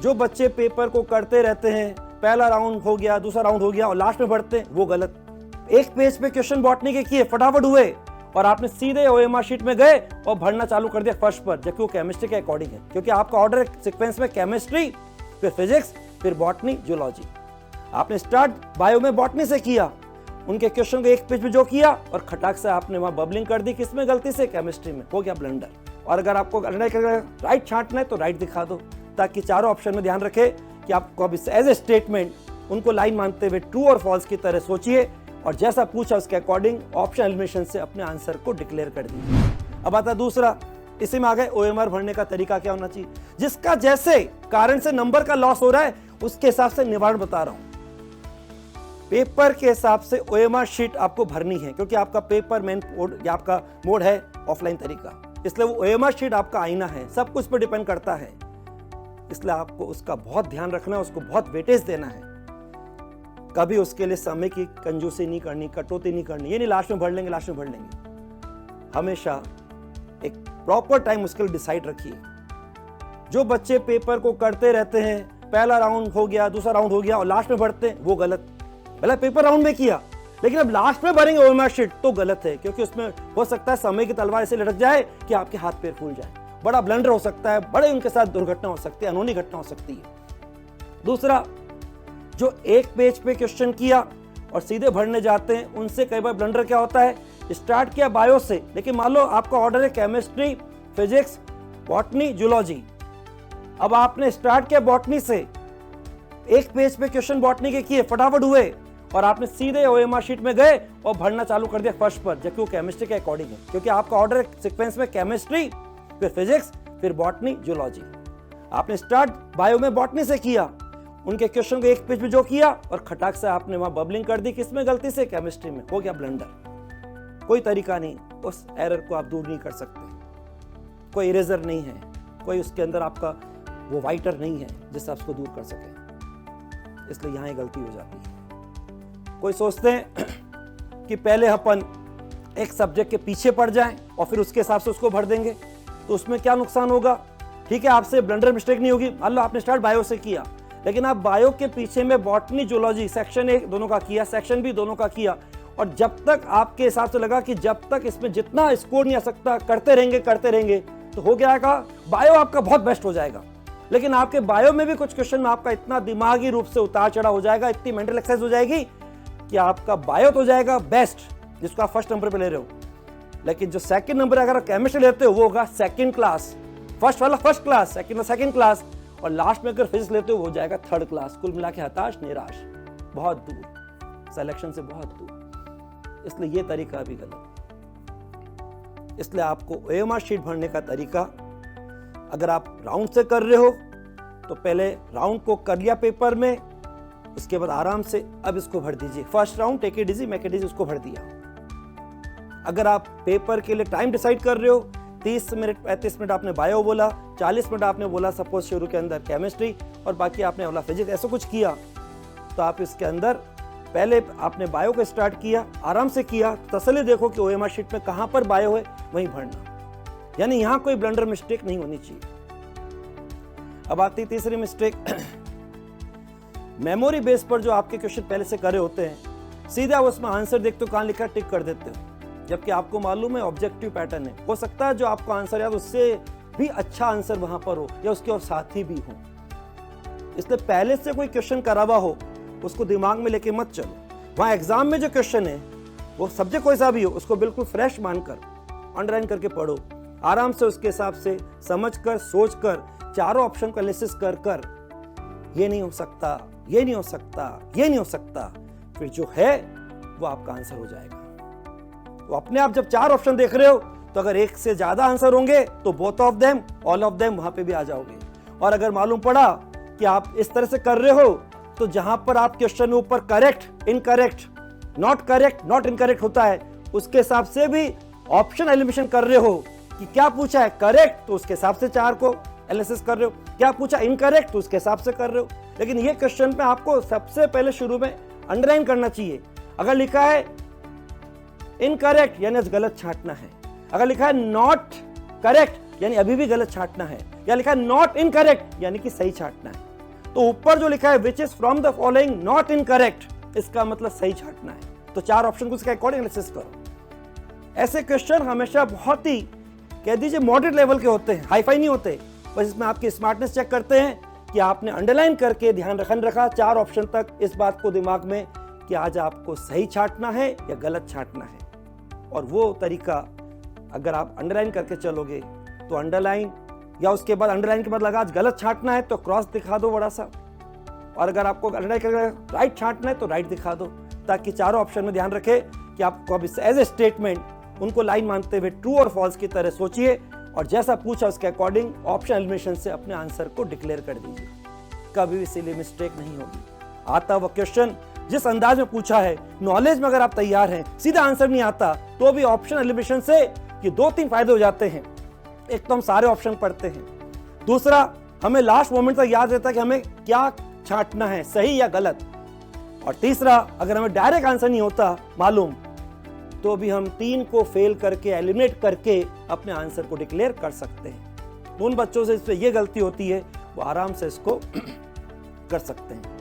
जो बच्चे पेपर को करते रहते हैं, पहला राउंड हो गया, दूसरा राउंड हो गया और लास्ट में बढ़ते हैं, वो गलत। एक पेज पे क्वेश्चन बॉटनी के किए, फटाफट हुए और आपने सीधे ओएमआर शीट में गए और भरना चालू कर दिया फर्स्ट पर, जबकि वो केमिस्ट्री के अकॉर्डिंग है, क्योंकि आपका ऑर्डर सीक्वेंस में केमिस्ट्री, फिर फिजिक्स, फिर बॉटनी, जूलॉजी। आपने स्टार्ट बायो में बॉटनी से किया, उनके क्वेश्चन को एक पेज में जो किया और खटाक से आपने वहां बबलिंग कर दी, किसमें गलती से, केमिस्ट्री में, हो गया ब्लंडर। और अगर आपको राइट छांटना है तो राइट दिखा दो, ताकि चारों ऑप्शन में ध्यान रखे कि आपको अब एज ए स्टेटमेंट उनको लाइन मानते हुए ट्रू और फॉल्स की तरह सोचिए और जैसा पूछा उसके अकॉर्डिंग ऑप्शन एलिमिनेशन से अपने आंसर को डिक्लेयर कर दीजिए। अब आता दूसरा, इसी में आ गए ओएमआर भरने का तरीका क्या होना चाहिए। जिसका जैसे कारण से नंबर का लॉस हो रहा है उसके हिसाब से निवारण बता रहा हूं। पेपर के हिसाब से ओएमआर शीट आपको भरनी है, क्योंकि आपका पेपर मेन मोड या आपका मोड है ऑफलाइन तरीका, इसलिए वो ओएमआर शीट आपका आईना है, सब कुछ पर डिपेंड करता है। इसलिए आपको उसका बहुत ध्यान रखना है, उसको बहुत वेटेज देना है। कभी उसके लिए समय की कंजूसी नहीं करनी, कटौती नहीं करनी, ये नहीं लास्ट में भर लेंगे, लास्ट में भर लेंगे। हमेशा एक प्रॉपर टाइम उसके लिए डिसाइड रखिए। जो बच्चे पेपर को करते रहते हैं, पहला राउंड हो गया, दूसरा राउंड हो गया और लास्ट में भरते हैं, वो गलत। पहले पेपर राउंड में किया लेकिन अब लास्ट में भरेंगे ओएमआर शीट, तो गलत है, क्योंकि उसमें हो सकता है समय की तलवार ऐसे लटक जाए कि आपके हाथ पैर फूल जाए, बड़ा ब्लंडर हो सकता है, बड़े उनके साथ दुर्घटना हो सकती है, अनहोनी घटना हो सकती है। दूसरा, जो एक पेज पे क्वेश्चन किया और सीधे भरने जाते हैं, उनसे कई बार ब्लंडर क्या होता है, स्टार्ट किया बायो से, लेकिन मान लो आपका ऑर्डर है केमिस्ट्री, फिजिक्स, बॉटनी, जूलॉजी। अब आपने स्टार्ट किया बॉटनी से, एक पेज पे क्वेश्चन बॉटनी के किए, फटाफट हुए और आपने सीधे ओएमआर शीट में गए और भरना चालू कर दिया फर्स्ट पर, जबकि वो केमिस्ट्री के अकॉर्डिंग है, क्योंकि आपका ऑर्डर सीक्वेंस में केमिस्ट्री, फिर फिजिक्स, फिर बॉटनी, जूलॉजी। आपने स्टार्ट बायो में बॉटनी से किया, उनके क्वेश्चन को एक पेज में जो किया और खटाक से आपने वहां बबलिंग कर दी, किसमें गलती से, केमिस्ट्री में, हो गया ब्लंडर। कोई तरीका नहीं, उस एरर को आप दूर नहीं कर सकते, कोई इरेजर नहीं है, कोई उसके अंदर आपका वो वाइटर नहीं है जिससे आप उसको दूर कर सके, इसलिए यहां गलती हो जाती है। कोई सोचते हैं कि पहले अपन एक सब्जेक्ट के पीछे पड़ जाएं और फिर उसके हिसाब से उसको भर देंगे, तो उसमें क्या नुकसान होगा। ठीक है, आपसे ब्लंडर मिस्टेक नहीं होगी, मान लो आपने स्टार्ट बायो से किया, लेकिन आप बायो के पीछे में बॉटनी, जूलॉजी, सेक्शन ए दोनों का किया, सेक्शन बी दोनों का किया, और जब तक आपके हिसाब से लगा कि जब तक इसमें जितना स्कोर नहीं आ सकता करते रहेंगे, तो हो जाएगा बायो आपका बहुत बेस्ट हो जाएगा। लेकिन आपके बायो में भी कुछ क्वेश्चन में आपका इतना दिमागी रूप से उतार चढ़ा हो जाएगा, इतनी मेंटल एक्सरसाइज हो जाएगी कि आपका बायो तो जाएगा बेस्ट, जिसको आप फर्स्ट नंबर पे ले रहे हो, लेकिन जो सेकंड नंबर अगर आप केमिस्ट्री लेते हो वो होगा सेकंड क्लास, फर्स्ट वाला फर्स्ट क्लास, सेकंड वाला सेकंड क्लास, और लास्ट में अगर फिजिक्स लेते हो वो जाएगा थर्ड क्लास। कुल मिला के हताश, निराश, बहुत दूर, सिलेक्शन से बहुत दूर। इसलिए ये तरीका भी गलत। इसलिए आपको ओएमआर शीट भरने का तरीका, अगर आप राउंड से कर रहे हो तो पहले राउंड को कर लिया पेपर में, उसके बाद आराम से अब इसको भर दीजिए, first round take it easy make it easy, उसको भर दिया। अगर आप पेपर के लिए टाइम डिसाइड कर रहे हो, 30 मिनट 35 मिनट आपने बायो बोला, 40 मिनट आपने बोला सपोज शुरू के अंदर केमिस्ट्री और बाकी आपने बोला फिजिक्स, ऐसा कुछ किया, तो आप इसके अंदर पहले आपने बायो को स्टार्ट किया, आराम से किया, तसल्ली देखो कि ओएमआर शीट में कहां पर बायो है वहीं भरना, यानी यहां कोई ब्लंडर मिस्टेक नहीं होनी चाहिए। अब आती तीसरी मिस्टेक, मेमोरी बेस पर जो आपके क्वेश्चन पहले से करे होते हैं, सीधा उसमें आंसर देखते हो, कहां लिखा टिक कर देते हो, जबकि आपको मालूम है ऑब्जेक्टिव पैटर्न है, हो सकता है जो आपको आंसर याद उससे भी अच्छा आंसर वहां पर हो या उसके और साथी भी हो। इसलिए पहले से कोई क्वेश्चन करा हुआ हो उसको दिमाग में लेके मत चलो, वहां एग्जाम में जो क्वेश्चन है वो सब्जेक्ट कोई सा भी हो उसको बिल्कुल फ्रेश मानकर अंडरलाइन करके पढ़ो, आराम से उसके हिसाब से समझ कर सोच कर चारों ऑप्शन को एनालिसिस कर कर, ये नहीं हो सकता, ये नहीं हो सकता, ये नहीं हो सकता, फिर जो है वो आपका आंसर हो जाएगा। तो अपने आप जब चार ऑप्शन देख रहे हो तो अगर एक से ज्यादा आंसर होंगे तो both of them, all of them वहां पे भी आ जाओगे। और अगर मालूम पड़ा कि आप इस तरह से कर रहे हो तो जहां पर आप क्वेश्चन में ऊपर करेक्ट, इनकरेक्ट, नॉट इनकरेक्ट होता है, उसके हिसाब से भी ऑप्शन एलिमिनेशन कर रहे हो कि क्या पूछा है करेक्ट तो उसके हिसाब से चार को एनालिसिस कर रहे हो, क्या पूछा इनकरेक्ट तो उसके हिसाब से कर रहे हो। लेकिन ये क्वेश्चन पे आपको सबसे पहले शुरू में अंडरलाइन करना चाहिए, अगर लिखा है इनकरेक्ट यानी गलत छांटना है, अगर लिखा है नॉट करेक्ट यानी अभी भी गलत छांटना है, या लिखा है नॉट इनकरेक्ट यानी कि सही छांटना है। तो ऊपर जो लिखा है which is from the following not incorrect, इसका मतलब सही छांटना है। तो 4 ऑप्शन को उसके अकॉर्डिंग एनालिसिस करो। ऐसे क्वेश्चन हमेशा बहुत ही कह दीजिए मॉडरेट लेवल के होते हैं, हाईफाई नहीं होते, बस इसमें आपकी स्मार्टनेस चेक करते हैं कि आपने अंडरलाइन करके ध्यान रखा 4 ऑप्शन तक, इस बात को दिमाग में कि आज आपको सही छांटना है या गलत छांटना है। और वो तरीका अगर आप अंडरलाइन करके चलोगे तो अंडरलाइन, या उसके बाद अंडरलाइन के बाद लगा आज गलत छांटना है तो क्रॉस दिखा दो बड़ा सा, और अगर आपको अंडरलाइन करके राइट छांटना है तो राइट दिखा दो, ताकि चारों ऑप्शन में ध्यान रखे कि आपको अब एज ए स्टेटमेंट उनको लाइन मानते हुए ट्रू और फॉल्स की तरह सोचिए, और जैसा पूछा उसके अकॉर्डिंग ऑप्शन एलिमिनेशन से अपने आंसर को डिक्लेयर कर दीजिए। कभी भी इसीलिए मिस्टेक नहीं होगी। आता वो क्वेश्चन जिस अंदाज में पूछा है, नॉलेज में अगर आप तैयार हैं, सीधा आंसर नहीं आता तो भी ऑप्शन एलिमिनेशन से ये 2-3 फायदे हो जाते हैं। एक तो हम सारे ऑप्शन पढ़ते हैं, दूसरा हमें लास्ट मोमेंट तक याद रहता है कि हमें क्या छांटना है, सही या गलत, और तीसरा अगर हमें डायरेक्ट आंसर नहीं होता मालूम तो भी हम 3 को फेल करके एलिमिनेट करके अपने आंसर को डिक्लेयर कर सकते हैं। उन बच्चों से इस पे ये गलती होती है वो आराम से इसको कर सकते हैं।